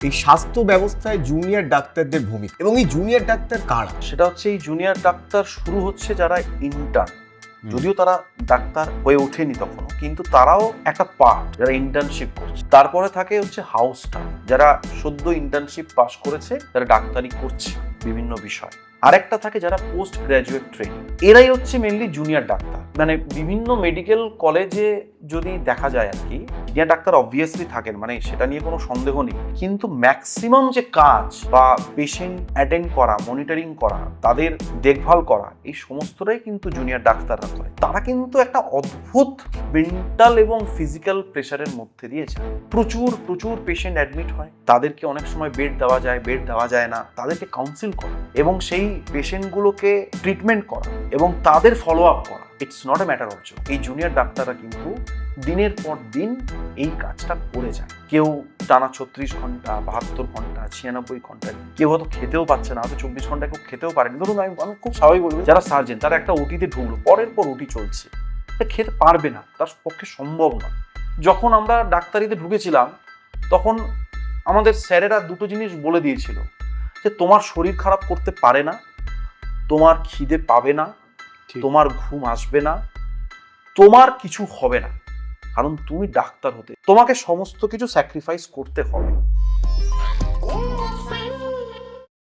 এই স্বাস্থ্য ব্যবস্থায় জুনিয়র ডাক্তারদের ভূমিকা এবং এই জুনিয়র ডাক্তার কারা? সেটা হচ্ছে এই জুনিয়র ডাক্তার শুরু হচ্ছে যারা ইন্টার্ন, যদিও তারা ডাক্তার হয়ে ওঠেনি তখনও, কিন্তু তারাও একটা পার্ট যারা ইন্টার্নশিপ করছে। তারপরে থাকে হচ্ছে হাউস স্টাফ, যারা সদ্য ইন্টার্নশিপ পাস করেছে, যারা ডাক্তারি করছে বিভিন্ন বিষয়। আরেকটা থাকে যারা পোস্ট গ্রাজুয়েট ট্রেনিং। এরাই হচ্ছে মেনলি জুনিয়র ডাক্তার। মানে বিভিন্ন মেডিকেল কলেজে যদি দেখা যায় আর কি, জুনিয়র ডাক্তার অবভিয়াসলি থাকেন, মানে সেটা নিয়ে কোনো সন্দেহ নেই, কিন্তু ম্যাক্সিমাম যে কাজ বা পেশেন্ট অ্যাটেন্ড করা, মনিটরিং করা, তাদের দেখভাল করা, এই সমস্তটাই কিন্তু জুনিয়র ডাক্তাররা করে। তারা কিন্তু একটা অদ্ভুত মেন্টাল এবং ফিজিক্যাল প্রেশারের মধ্যে দিয়ে যায়। প্রচুর প্রচুর পেশেন্ট অ্যাডমিট হয়, তাদেরকে অনেক সময় বেড দেওয়া যায়, বেড দেওয়া যায় না, তাদেরকে কাউন্সিল করা এবং সেই পেশেন্টগুলোকে ট্রিটমেন্ট করা এবং তাদের ফলো আপ করা। It's not a matter of joke. এই জুনিয়র ডাক্তাররা কিন্তু দিনের পর দিন এই কাজটা করে যায়। কেউ টানা 36 ঘন্টা, 72 ঘন্টা, 96 ঘন্টা, কেউ হয়তো খেতেও পাচ্ছে না, হয়তো 24 ঘন্টা কেউ খেতেও পারেনি। ধরুন আমি খুব স্বাভাবিক বলবো, যারা সার্জেন তারা একটা ওটিতে ঢুকলো, পরের পর ওটি চলছে, খেতে পারবে না, তার পক্ষে সম্ভব না। যখন আমরা ডাক্তারিতে ঢুকেছিলাম তখন আমাদের স্যারেরা দুটো জিনিস বলে দিয়েছিল, যে তোমার শরীর খারাপ করতে পারে না, তোমার খিদে পাবে না, তোমার ঘুম আসবে না, তোমার কিছু হবে না, কারণ তুমি ডাক্তার হতে তোমাকে সমস্ত কিছু স্যাক্রিফাইস করতে হবে।